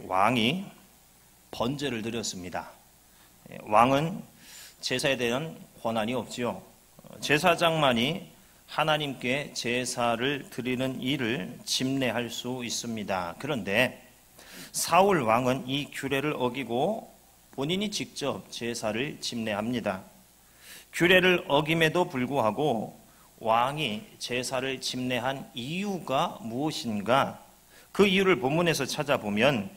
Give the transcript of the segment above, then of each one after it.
왕이 번제를 드렸습니다. 왕은 제사에 대한 권한이 없지요. 제사장만이 하나님께 제사를 드리는 일을 집례할 수 있습니다. 그런데 사울 왕은 이 규례를 어기고 본인이 직접 제사를 집례합니다. 규례를 어김에도 불구하고 왕이 제사를 집례한 이유가 무엇인가? 그 이유를 본문에서 찾아보면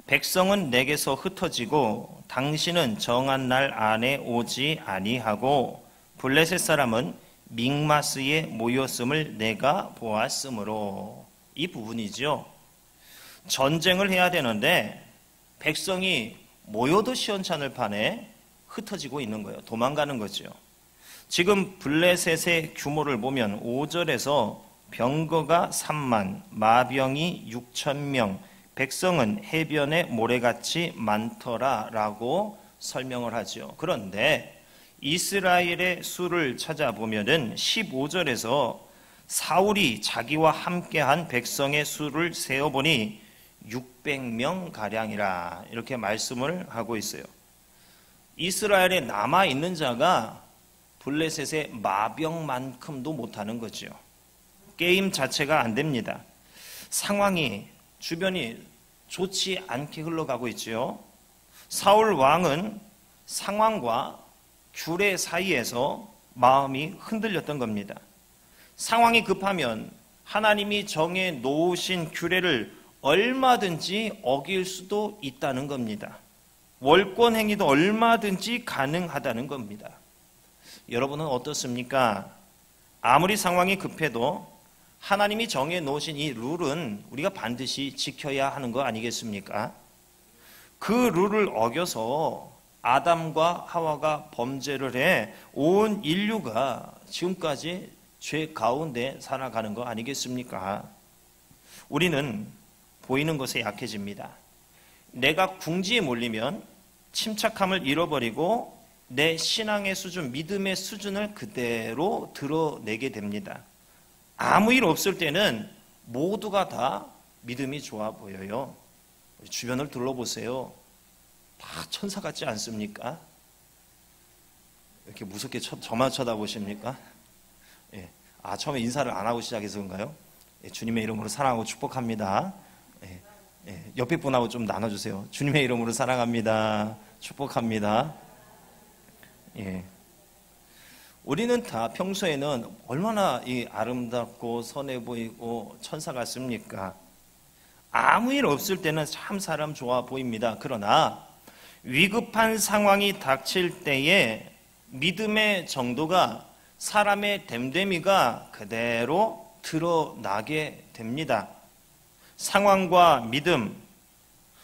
백성은 내게서 흩어지고 당신은 정한 날 안에 오지 아니하고 블레셋 사람은 믹마스에 모였음을 내가 보았으므로, 이 부분이죠. 전쟁을 해야 되는데 백성이 모여도 시원찮을 판에 흩어지고 있는 거예요. 도망가는 거죠. 지금 블레셋의 규모를 보면 5절에서 병거가 3만, 마병이 6,000명, 백성은 해변에 모래같이 많더라 라고 설명을 하죠. 그런데 이스라엘의 수를 찾아보면은 15절에서 사울이 자기와 함께한 백성의 수를 세어보니 600명 가량이라 이렇게 말씀을 하고 있어요. 이스라엘에 남아있는 자가 블레셋의 마병만큼도 못하는 거죠. 게임 자체가 안 됩니다. 상황이, 주변이 좋지 않게 흘러가고 있죠. 사울 왕은 상황과 규례 사이에서 마음이 흔들렸던 겁니다. 상황이 급하면 하나님이 정해 놓으신 규례를 얼마든지 어길 수도 있다는 겁니다. 월권 행위도 얼마든지 가능하다는 겁니다. 여러분은 어떻습니까? 아무리 상황이 급해도 하나님이 정해 놓으신 이 룰은 우리가 반드시 지켜야 하는 거 아니겠습니까? 그 룰을 어겨서 아담과 하와가 범죄를 해 온 인류가 지금까지 죄 가운데 살아가는 거 아니겠습니까? 우리는 보이는 것에 약해집니다. 내가 궁지에 몰리면 침착함을 잃어버리고 내 신앙의 수준, 믿음의 수준을 그대로 드러내게 됩니다. 아무 일 없을 때는 모두가 다 믿음이 좋아 보여요. 주변을 둘러보세요. 다 천사 같지 않습니까? 이렇게 무섭게 저만 쳐다보십니까? 예. 처음에 인사를 안 하고 시작해서 그런가요? 예, 주님의 이름으로 사랑하고 축복합니다. 예. 예. 옆에 분하고 좀 나눠주세요. 주님의 이름으로 사랑합니다. 축복합니다. 예. 우리는 다 평소에는 얼마나 아름답고 선해 보이고 천사 같습니까? 아무 일 없을 때는 참 사람 좋아 보입니다. 그러나 위급한 상황이 닥칠 때에 믿음의 정도가, 사람의 됨됨이가 그대로 드러나게 됩니다. 상황과 믿음,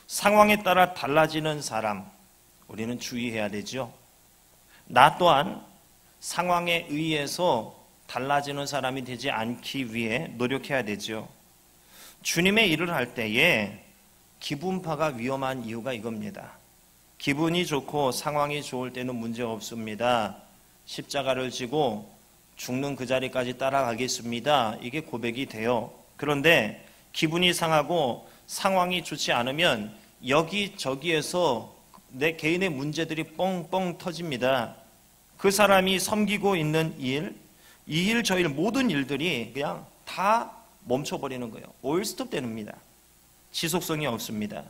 상황에 따라 달라지는 사람, 우리는 주의해야 되죠. 나 또한 상황에 의해서 달라지는 사람이 되지 않기 위해 노력해야 되죠. 주님의 일을 할 때에 기분파가 위험한 이유가 이겁니다. 기분이 좋고 상황이 좋을 때는 문제 없습니다. 십자가를 지고 죽는 그 자리까지 따라가겠습니다. 이게 고백이 돼요. 그런데 기분이 상하고 상황이 좋지 않으면 여기저기에서 내 개인의 문제들이 뻥뻥 터집니다. 그 사람이 섬기고 있는 일, 이 일, 저 일, 모든 일들이 그냥 다 멈춰버리는 거예요. 올스톱 됩니다. 지속성이 없습니다.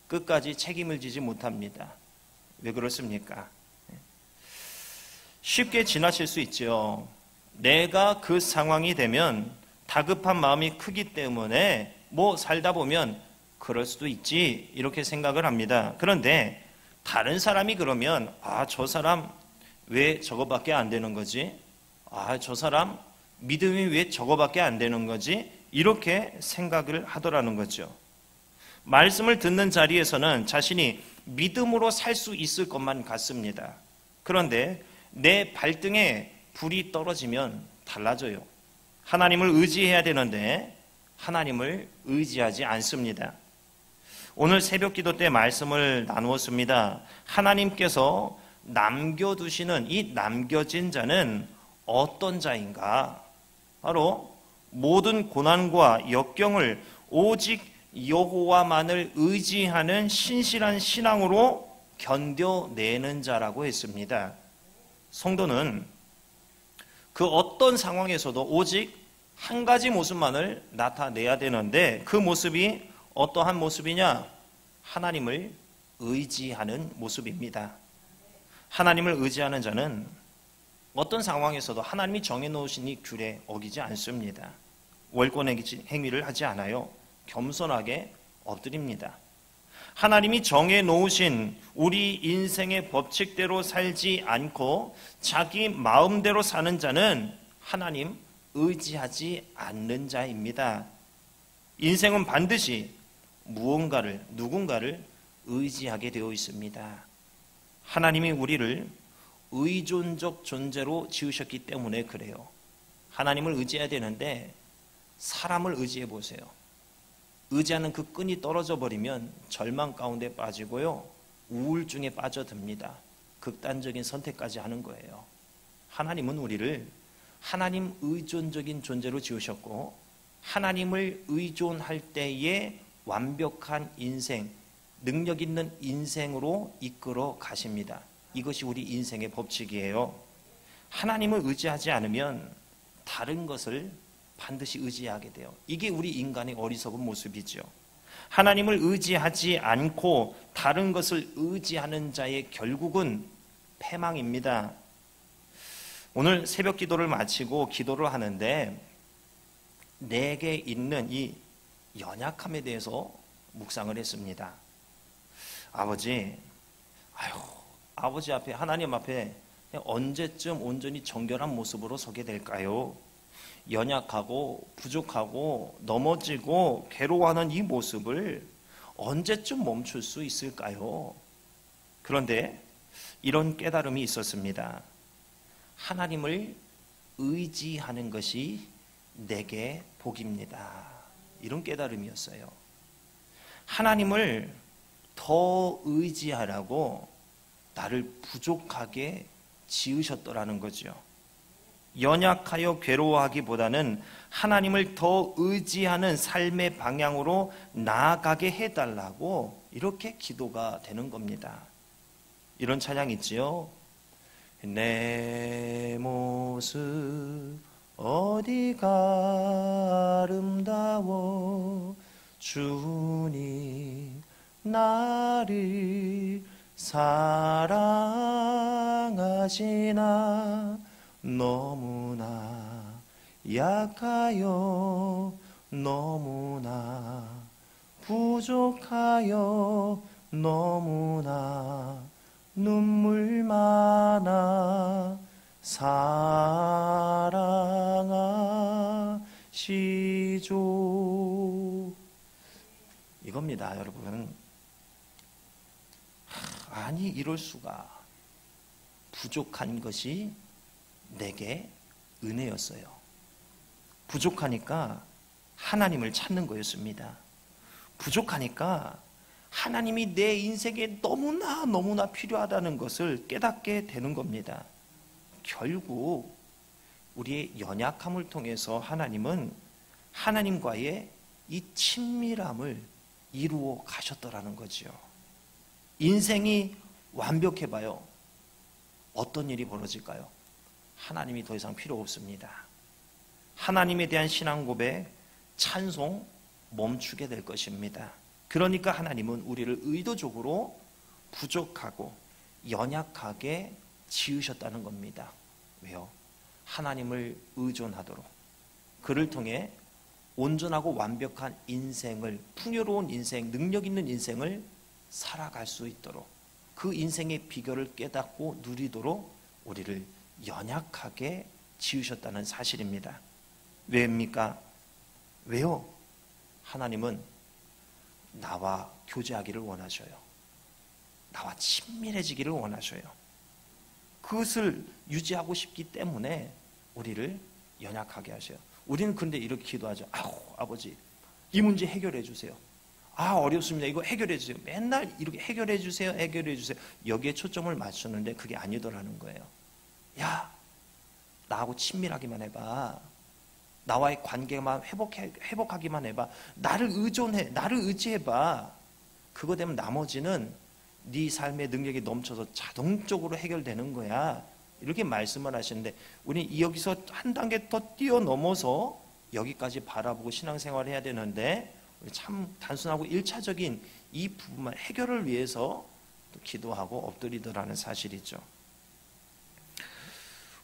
끝까지 책임을 지지 못합니다. 왜 그렇습니까? 쉽게 지나칠 수 있죠. 내가 그 상황이 되면 다급한 마음이 크기 때문에 살다 보면 그럴 수도 있지 이렇게 생각을 합니다. 그런데 다른 사람이 그러면 저 사람 왜 저거밖에 안 되는 거지? 저 사람 믿음이 왜 저거밖에 안 되는 거지? 이렇게 생각을 하더라는 거죠. 말씀을 듣는 자리에서는 자신이 믿음으로 살 수 있을 것만 같습니다. 그런데 내 발등에 불이 떨어지면 달라져요. 하나님을 의지해야 되는데 하나님을 의지하지 않습니다. 오늘 새벽기도 때 말씀을 나누었습니다. 하나님께서 남겨두시는 이 남겨진 자는 어떤 자인가? 바로 모든 고난과 역경을 오직 여호와만을 의지하는 신실한 신앙으로 견뎌내는 자라고 했습니다. 성도는 그 어떤 상황에서도 오직 한 가지 모습만을 나타내야 되는데, 그 모습이 어떠한 모습이냐? 하나님을 의지하는 모습입니다. 하나님을 의지하는 자는 어떤 상황에서도 하나님이 정해놓으신 이 규례 어기지 않습니다. 월권의 행위를 하지 않아요. 겸손하게 엎드립니다. 하나님이 정해놓으신 우리 인생의 법칙대로 살지 않고 자기 마음대로 사는 자는 하나님 의지하지 않는 자입니다. 인생은 반드시 누군가를 의지하게 되어 있습니다. 하나님이 우리를 의존적 존재로 지으셨기 때문에 그래요. 하나님을 의지해야 되는데 사람을 의지해 보세요. 의지하는 그 끈이 떨어져 버리면 절망 가운데 빠지고요, 우울증에 빠져듭니다. 극단적인 선택까지 하는 거예요. 하나님은 우리를 하나님 의존적인 존재로 지으셨고, 하나님을 의존할 때에 완벽한 인생, 능력 있는 인생으로 이끌어 가십니다. 이것이 우리 인생의 법칙이에요. 하나님을 의지하지 않으면 다른 것을 반드시 의지하게 돼요. 이게 우리 인간의 어리석은 모습이죠. 하나님을 의지하지 않고 다른 것을 의지하는 자의 결국은 패망입니다. 오늘 새벽 기도를 마치고 기도를 하는데 내게 있는 이 연약함에 대해서 묵상을 했습니다. 아버지 앞에, 하나님 앞에 언제쯤 온전히 정결한 모습으로 서게 될까요? 연약하고 부족하고 넘어지고 괴로워하는 이 모습을 언제쯤 멈출 수 있을까요? 그런데 이런 깨달음이 있었습니다. 하나님을 의지하는 것이 내게 복입니다. 이런 깨달음이었어요. 하나님을 더 의지하라고 나를 부족하게 지으셨더라는 거죠. 연약하여 괴로워하기보다는 하나님을 더 의지하는 삶의 방향으로 나아가게 해달라고 이렇게 기도가 되는 겁니다. 이런 찬양 있지요. 내 모습 어디가 아름다워 주님 나를 사랑하시나 너무나 약하여 너무나 부족하여 너무나 눈물 많아 사랑하시죠. 이겁니다, 여러분. 아니, 이럴 수가. 부족한 것이 내게 은혜였어요. 부족하니까 하나님을 찾는 거였습니다. 부족하니까 하나님이 내 인생에 너무나 필요하다는 것을 깨닫게 되는 겁니다. 결국 우리의 연약함을 통해서 하나님은 하나님과의 이 친밀함을 이루어 가셨더라는 거죠. 인생이 완벽해봐요. 어떤 일이 벌어질까요? 하나님이 더 이상 필요 없습니다. 하나님에 대한 신앙 고백, 찬송 멈추게 될 것입니다. 그러니까 하나님은 우리를 의도적으로 부족하고 연약하게 지으셨다는 겁니다. 왜요? 하나님을 의존하도록, 그를 통해 온전하고 완벽한 인생을, 풍요로운 인생, 능력 있는 인생을 살아갈 수 있도록, 그 인생의 비결을 깨닫고 누리도록 우리를 연약하게 지으셨다는 사실입니다. 왜입니까? 왜요? 하나님은 나와 교제하기를 원하셔요. 나와 친밀해지기를 원하셔요. 그것을 유지하고 싶기 때문에 우리를 연약하게 하셔요. 우리는 그런데 이렇게 기도하죠. 아버지, 이 문제 해결해 주세요. 어렵습니다. 이거 해결해 주세요. 맨날 이렇게 해결해 주세요. 해결해 주세요. 여기에 초점을 맞추는데 그게 아니더라는 거예요. 야, 나하고 친밀하기만 해봐. 나와의 관계만 회복하기만 해봐. 나를 의지해봐. 그거 되면 나머지는 네 삶의 능력이 넘쳐서 자동적으로 해결되는 거야. 이렇게 말씀을 하시는데, 우리 여기서 한 단계 더 뛰어넘어서 여기까지 바라보고 신앙생활을 해야 되는데, 참 단순하고 1차적인 이 부분만 해결을 위해서 또 기도하고 엎드리더라는 사실이죠.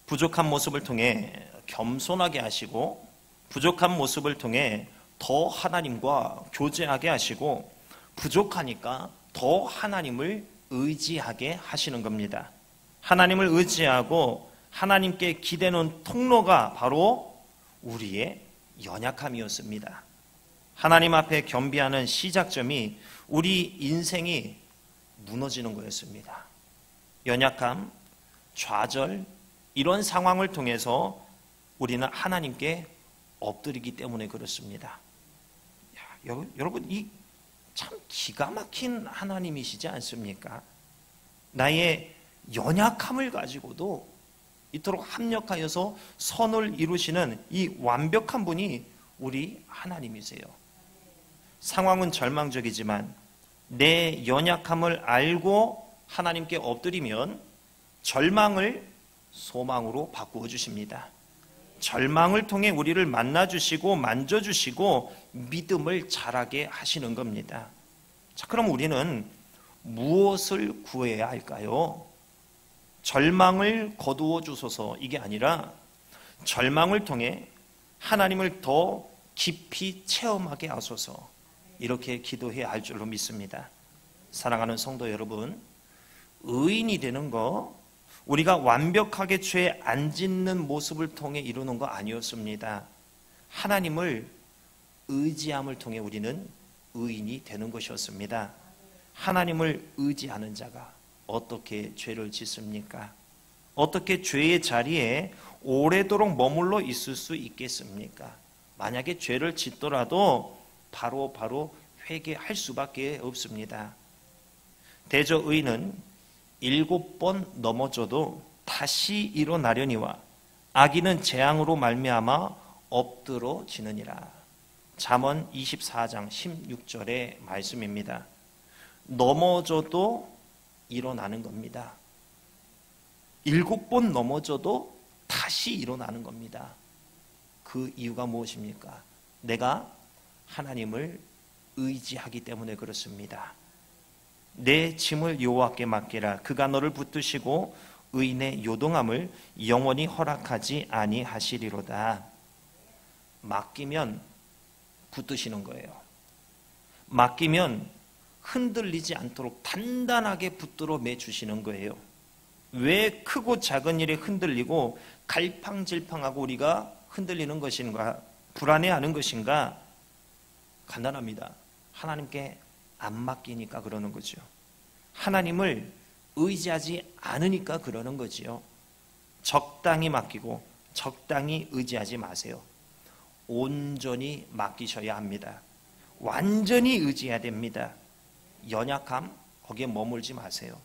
부족한 모습을 통해 겸손하게 하시고, 부족한 모습을 통해 더 하나님과 교제하게 하시고, 부족하니까 더 하나님을 의지하게 하시는 겁니다. 하나님을 의지하고 하나님께 기대는 통로가 바로 우리의 연약함이었습니다. 하나님 앞에 겸비하는 시작점이 우리 인생이 무너지는 거였습니다. 연약함, 좌절, 이런 상황을 통해서 우리는 하나님께 엎드리기 때문에 그렇습니다. 여러분, 이 참 기가 막힌 하나님이시지 않습니까? 나의 연약함을 가지고도 이토록 합력하여서 선을 이루시는 이 완벽한 분이 우리 하나님이세요. 상황은 절망적이지만 내 연약함을 알고 하나님께 엎드리면 절망을 소망으로 바꾸어 주십니다. 절망을 통해 우리를 만나주시고 만져주시고 믿음을 자라게 하시는 겁니다. 자, 그럼 우리는 무엇을 구해야 할까요? 절망을 거두어 주소서, 이게 아니라 절망을 통해 하나님을 더 깊이 체험하게 하소서, 이렇게 기도해야 할 줄로 믿습니다. 사랑하는 성도 여러분, 의인이 되는 거, 우리가 완벽하게 죄 안 짓는 모습을 통해 이루는 거 아니었습니다. 하나님을 의지함을 통해 우리는 의인이 되는 것이었습니다. 하나님을 의지하는 자가 어떻게 죄를 짓습니까? 어떻게 죄의 자리에 오래도록 머물러 있을 수 있겠습니까? 만약에 죄를 짓더라도 바로 회개할 수밖에 없습니다. 대저 의인은 7번 넘어져도 다시 일어나려니와 악인은 재앙으로 말미암아 엎드러지느니라. 잠언 24장 16절의 말씀입니다. 넘어져도 일어나는 겁니다. 7번 넘어져도 다시 일어나는 겁니다. 그 이유가 무엇입니까? 내가 하나님을 의지하기 때문에 그렇습니다. 내 짐을 여호와께 맡기라. 그가 너를 붙드시고 의인의 요동함을 영원히 허락하지 아니하시리로다. 맡기면 붙드시는 거예요. 맡기면 흔들리지 않도록 단단하게 붙들어 매주시는 거예요. 왜 크고 작은 일에 흔들리고 갈팡질팡하고 우리가 흔들리는 것인가, 불안해하는 것인가? 간단합니다. 하나님께 안 맡기니까 그러는 거죠. 하나님을 의지하지 않으니까 그러는 거지요. 적당히 맡기고 적당히 의지하지 마세요. 온전히 맡기셔야 합니다. 완전히 의지해야 됩니다. 연약함, 거기에 머물지 마세요.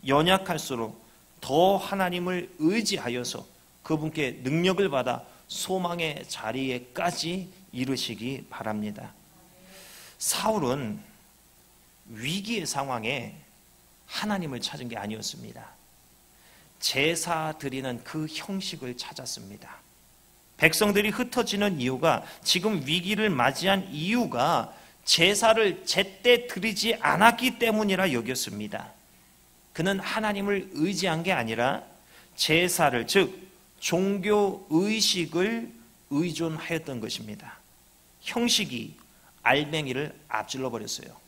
연약할수록 더 하나님을 의지하여서 그분께 능력을 받아 소망의 자리에까지 이르시기 바랍니다. 사울은 위기의 상황에 하나님을 찾은 게 아니었습니다. 제사 드리는 그 형식을 찾았습니다. 백성들이 흩어지는 이유가, 지금 위기를 맞이한 이유가 제사를 제때 드리지 않았기 때문이라 여겼습니다. 그는 하나님을 의지한 게 아니라 제사를, 즉 종교 의식을 의존하였던 것입니다. 형식이 알맹이를 앞질러 버렸어요.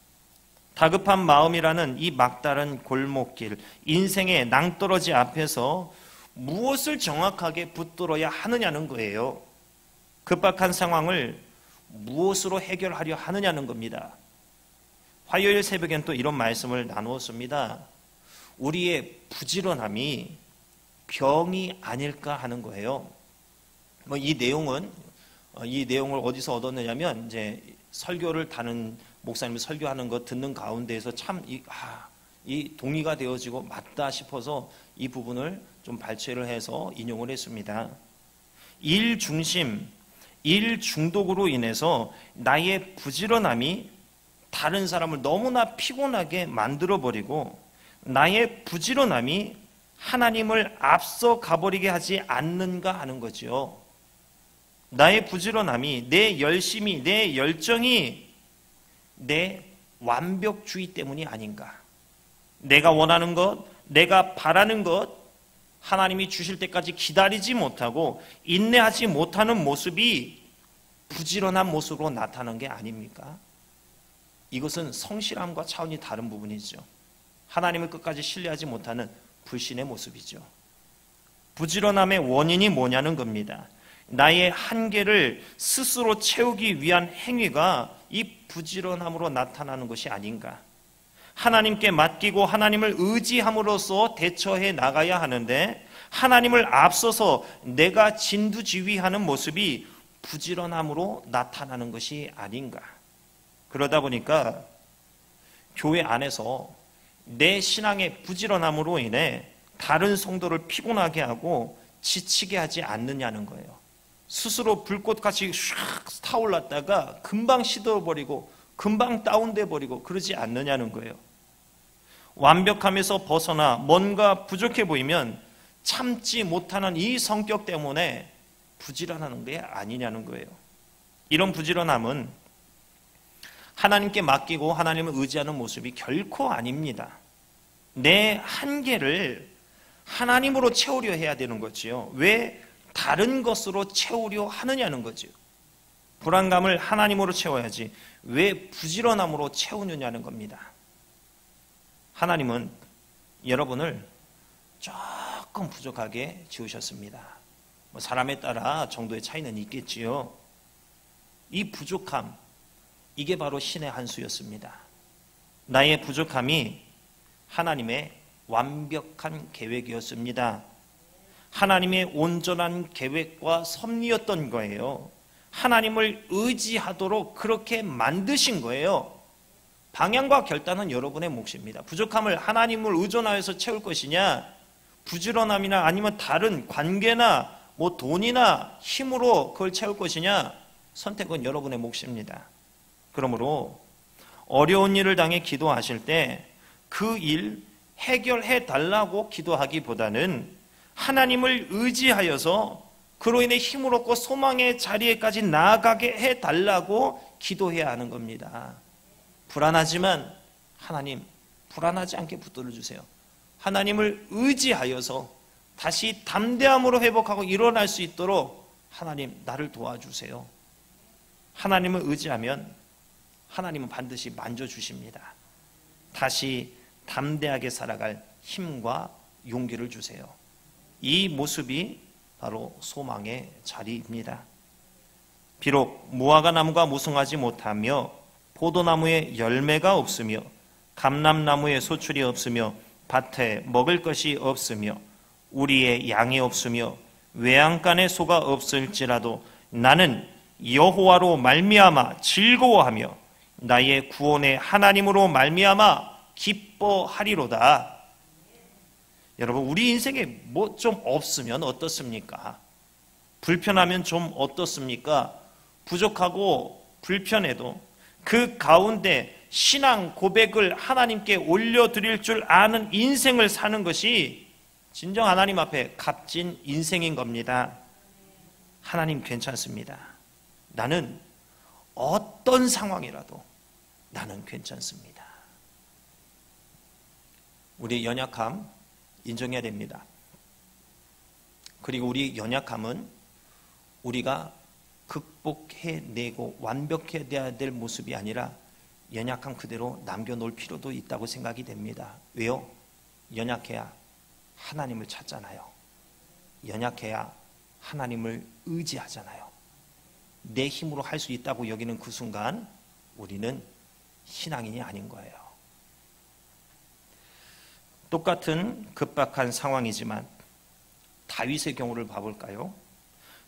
다급한 마음이라는 이 막다른 골목길, 인생의 낭떠러지 앞에서 무엇을 정확하게 붙들어야 하느냐는 거예요. 급박한 상황을 무엇으로 해결하려 하느냐는 겁니다. 화요일 새벽엔 또 이런 말씀을 나누었습니다. 우리의 부지런함이 병이 아닐까 하는 거예요. 이 내용을 어디서 얻었느냐면, 이제 설교를 다는 목사님이 설교하는 거 듣는 가운데에서 참 이 동의가 되어지고 맞다 싶어서 이 부분을 좀 발췌를 해서 인용을 했습니다. 일 중심, 일 중독으로 인해서 나의 부지런함이 다른 사람을 너무나 피곤하게 만들어버리고 나의 부지런함이 하나님을 앞서 가버리게 하지 않는가 하는 거죠. 나의 부지런함이, 내 열심이, 내 열정이 내 완벽주의 때문이 아닌가. 내가 원하는 것, 내가 바라는 것, 하나님이 주실 때까지 기다리지 못하고 인내하지 못하는 모습이 부지런한 모습으로 나타나는 게 아닙니까? 이것은 성실함과 차원이 다른 부분이죠. 하나님을 끝까지 신뢰하지 못하는 불신의 모습이죠. 부지런함의 원인이 뭐냐는 겁니다. 나의 한계를 스스로 채우기 위한 행위가 이 부지런함으로 나타나는 것이 아닌가. 하나님께 맡기고 하나님을 의지함으로써 대처해 나가야 하는데 하나님을 앞서서 내가 진두지휘하는 모습이 부지런함으로 나타나는 것이 아닌가. 그러다 보니까 교회 안에서 내 신앙의 부지런함으로 인해 다른 성도를 피곤하게 하고 지치게 하지 않느냐는 거예요. 스스로 불꽃같이 샥 타올랐다가 금방 시들어버리고 금방 다운돼 버리고 그러지 않느냐는 거예요. 완벽함에서 벗어나 뭔가 부족해 보이면 참지 못하는 이 성격 때문에 부지런하는 게 아니냐는 거예요. 이런 부지런함은 하나님께 맡기고 하나님을 의지하는 모습이 결코 아닙니다. 내 한계를 하나님으로 채우려 해야 되는 거지요. 왜 다른 것으로 채우려 하느냐는 거죠. 불안감을 하나님으로 채워야지 왜 부지런함으로 채우느냐는 겁니다. 하나님은 여러분을 조금 부족하게 지으셨습니다. 사람에 따라 정도의 차이는 있겠지요. 이 부족함, 이게 바로 신의 한 수였습니다. 나의 부족함이 하나님의 완벽한 계획이었습니다. 하나님의 온전한 계획과 섭리였던 거예요. 하나님을 의지하도록 그렇게 만드신 거예요. 방향과 결단은 여러분의 몫입니다. 부족함을 하나님을 의존하여서 채울 것이냐, 부지런함이나 아니면 다른 관계나 돈이나 힘으로 그걸 채울 것이냐, 선택은 여러분의 몫입니다. 그러므로 어려운 일을 당해 기도하실 때 그 일 해결해 달라고 기도하기보다는 하나님을 의지하여서 그로 인해 힘을 얻고 소망의 자리에까지 나아가게 해 달라고 기도해야 하는 겁니다. 불안하지만 하나님, 불안하지 않게 붙들어 주세요. 하나님을 의지하여서 다시 담대함으로 회복하고 일어날 수 있도록 하나님, 나를 도와주세요. 하나님을 의지하면 하나님은 반드시 만져주십니다. 다시 담대하게 살아갈 힘과 용기를 주세요. 이 모습이 바로 소망의 자리입니다. 비록 무화과 나무가 무성하지 못하며 포도나무에 열매가 없으며 감람나무에 소출이 없으며 밭에 먹을 것이 없으며 우리의 양이 없으며 외양간에 소가 없을지라도 나는 여호와로 말미암아 즐거워하며 나의 구원의 하나님으로 말미암아 기뻐하리로다. 여러분, 우리 인생에 뭐 좀 없으면 어떻습니까? 불편하면 좀 어떻습니까? 부족하고 불편해도 그 가운데 신앙 고백을 하나님께 올려드릴 줄 아는 인생을 사는 것이 진정 하나님 앞에 값진 인생인 겁니다. 하나님 괜찮습니다. 나는 어떤 상황이라도 나는 괜찮습니다. 우리의 연약함 인정해야 됩니다. 그리고 우리 연약함은 우리가 극복해내고 완벽해야 될 모습이 아니라 연약함 그대로 남겨놓을 필요도 있다고 생각이 됩니다. 왜요? 연약해야 하나님을 찾잖아요. 연약해야 하나님을 의지하잖아요. 내 힘으로 할 수 있다고 여기는 그 순간 우리는 신앙인이 아닌 거예요. 똑같은 급박한 상황이지만 다윗의 경우를 봐볼까요?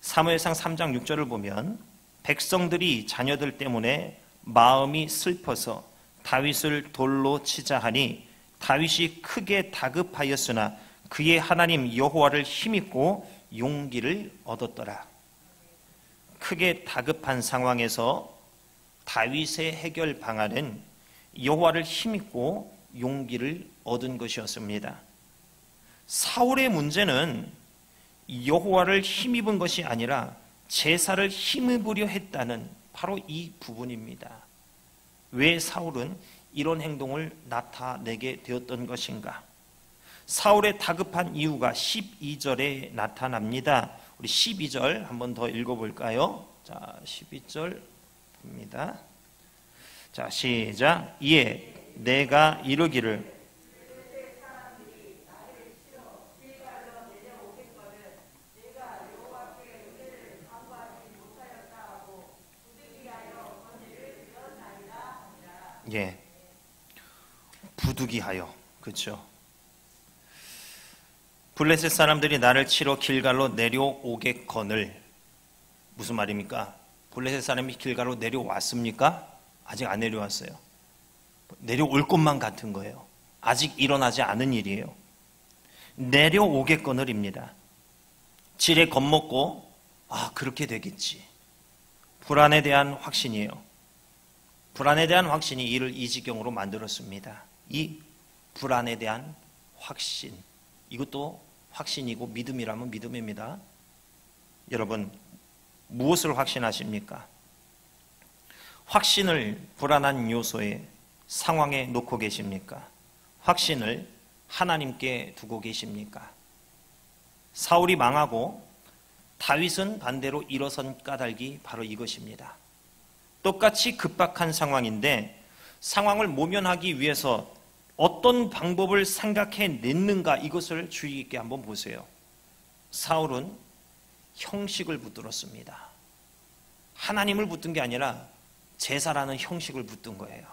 사무엘상 3장 6절을 보면 백성들이 자녀들 때문에 마음이 슬퍼서 다윗을 돌로 치자 하니 다윗이 크게 다급하였으나 그의 하나님 여호와를 힘입고 용기를 얻었더라. 크게 다급한 상황에서 다윗의 해결 방안은 여호와를 힘입고 용기를 얻은 것이었습니다. 사울의 문제는 여호와를 힘입은 것이 아니라 제사를 힘입으려 했다는 바로 이 부분입니다. 왜 사울은 이런 행동을 나타내게 되었던 것인가? 사울의 다급한 이유가 12절에 나타납니다. 우리 12절 한번 더 읽어볼까요? 자, 12절 입니다. 자, 시작. 이에 내가 이르기를 예, 부득이하여, 그렇죠. 블레셋 사람들이 나를 치러 길갈로 내려오겠거늘. 무슨 말입니까? 블레셋 사람이 길갈로 내려왔습니까? 아직 안 내려왔어요. 내려올 것만 같은 거예요. 아직 일어나지 않은 일이에요. 내려오겠거늘입니다. 지레 겁먹고 그렇게 되겠지. 불안에 대한 확신이에요. 불안에 대한 확신이 이를 이 지경으로 만들었습니다. 이 불안에 대한 확신, 이것도 확신이고 믿음이라면 믿음입니다. 여러분, 무엇을 확신하십니까? 확신을 불안한 요소에, 상황에 놓고 계십니까? 확신을 하나님께 두고 계십니까? 사울이 망하고 다윗은 반대로 일어선 까닭이 바로 이것입니다. 똑같이 급박한 상황인데 상황을 모면하기 위해서 어떤 방법을 생각해냈는가, 이것을 주의 깊게 한번 보세요. 사울은 형식을 붙들었습니다. 하나님을 붙든 게 아니라 제사라는 형식을 붙든 거예요.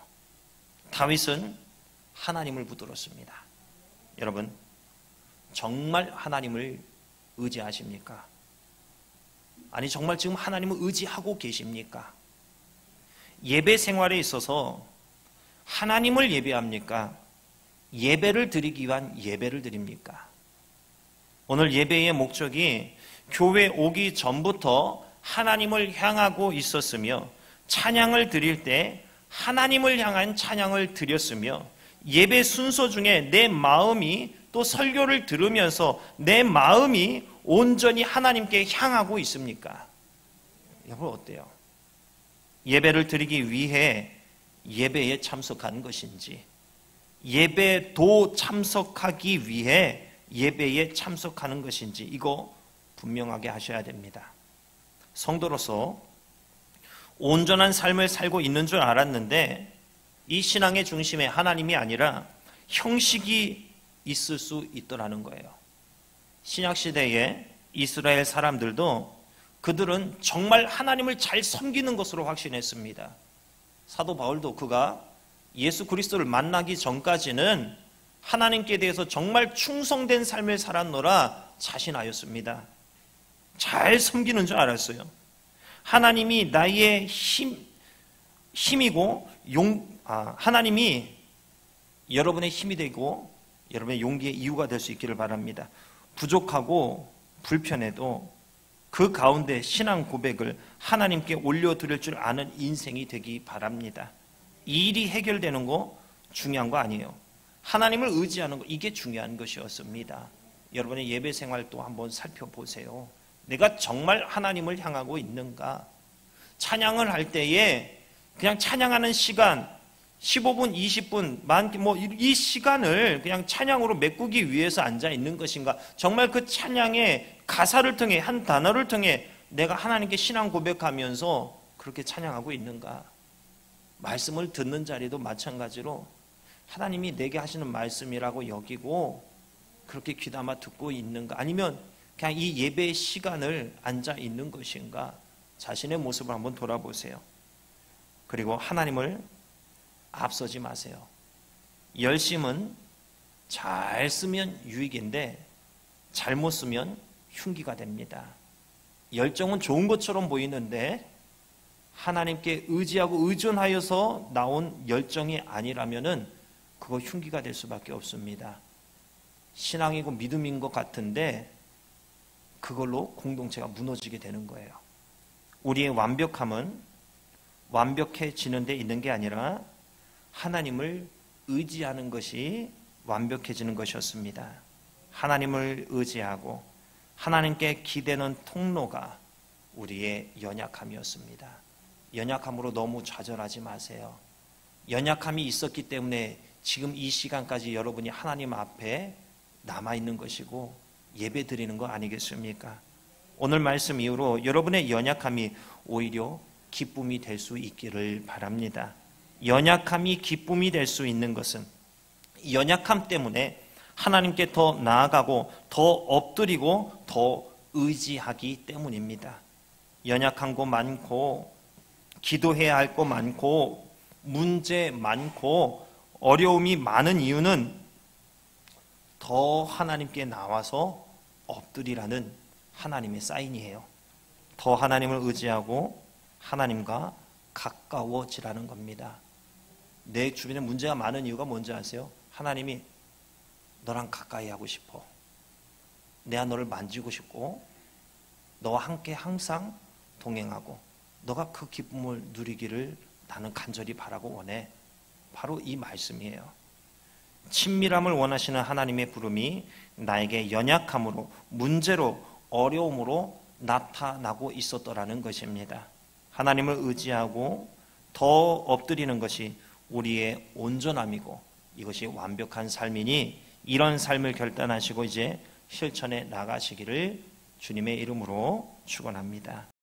다윗은 하나님을 붙들었습니다. 여러분, 정말 하나님을 의지하십니까? 아니, 정말 지금 하나님을 의지하고 계십니까? 예배 생활에 있어서 하나님을 예배합니까? 예배를 드리기 위한 예배를 드립니까? 오늘 예배의 목적이 교회 오기 전부터 하나님을 향하고 있었으며, 찬양을 드릴 때 하나님을 향한 찬양을 드렸으며, 예배 순서 중에 내 마음이 또 설교를 들으면서 내 마음이 온전히 하나님께 향하고 있습니까? 여러분, 어때요? 예배를 드리기 위해 예배에 참석한 것인지, 예배도 참석하기 위해 예배에 참석하는 것인지, 이거 분명하게 하셔야 됩니다. 성도로서 온전한 삶을 살고 있는 줄 알았는데 이 신앙의 중심에 하나님이 아니라 형식이 있을 수 있더라는 거예요. 신약시대에 이스라엘 사람들도 그들은 정말 하나님을 잘 섬기는 것으로 확신했습니다. 사도 바울도 그가 예수 그리스도를 만나기 전까지는 하나님께 대해서 정말 충성된 삶을 살았노라 자신하였습니다. 잘 섬기는 줄 알았어요. 하나님이 나의 힘이고 하나님이 여러분의 힘이 되고 여러분의 용기의 이유가 될 수 있기를 바랍니다. 부족하고 불편해도 그 가운데 신앙 고백을 하나님께 올려드릴 줄 아는 인생이 되기 바랍니다. 이 일이 해결되는 거 중요한 거 아니에요. 하나님을 의지하는 거, 이게 중요한 것이었습니다. 여러분의 예배 생활도 한번 살펴보세요. 내가 정말 하나님을 향하고 있는가? 찬양을 할 때에 그냥 찬양하는 시간 15분, 20분, 이 시간을 그냥 찬양으로 메꾸기 위해서 앉아 있는 것인가? 정말 그 찬양의 가사를 통해, 한 단어를 통해 내가 하나님께 신앙 고백하면서 그렇게 찬양하고 있는가? 말씀을 듣는 자리도 마찬가지로 하나님이 내게 하시는 말씀이라고 여기고 그렇게 귀담아 듣고 있는가? 아니면 그냥 이 예배의 시간을 앉아 있는 것인가? 자신의 모습을 한번 돌아보세요. 그리고 하나님을 앞서지 마세요. 열심은 잘 쓰면 유익인데 잘못 쓰면 흉기가 됩니다. 열정은 좋은 것처럼 보이는데 하나님께 의지하고 의존하여서 나온 열정이 아니라면은 그거 흉기가 될 수밖에 없습니다. 신앙이고 믿음인 것 같은데 그걸로 공동체가 무너지게 되는 거예요. 우리의 완벽함은 완벽해지는 데 있는 게 아니라 하나님을 의지하는 것이 완벽해지는 것이었습니다. 하나님을 의지하고 하나님께 기대는 통로가 우리의 연약함이었습니다. 연약함으로 너무 좌절하지 마세요. 연약함이 있었기 때문에 지금 이 시간까지 여러분이 하나님 앞에 남아있는 것이고 예배 드리는 거 아니겠습니까? 오늘 말씀 이후로 여러분의 연약함이 오히려 기쁨이 될 수 있기를 바랍니다. 연약함이 기쁨이 될 수 있는 것은 연약함 때문에 하나님께 더 나아가고 더 엎드리고 더 의지하기 때문입니다. 연약한 거 많고 기도해야 할 거 많고 문제 많고 어려움이 많은 이유는 더 하나님께 나와서 엎드리라는 하나님의 사인이에요. 더 하나님을 의지하고 하나님과 가까워지라는 겁니다. 내 주변에 문제가 많은 이유가 뭔지 아세요? 하나님이 너랑 가까이 하고 싶어. 내가 너를 만지고 싶고 너와 함께 항상 동행하고 너가 그 기쁨을 누리기를 나는 간절히 바라고 원해. 바로 이 말씀이에요. 친밀함을 원하시는 하나님의 부름이 나에게 연약함으로 문제로 어려움으로 나타나고 있었더라는 것입니다. 하나님을 의지하고 더 엎드리는 것이 우리의 온전함이고 이것이 완벽한 삶이니 이런 삶을 결단하시고 이제 실천해 나가시기를 주님의 이름으로 축원합니다.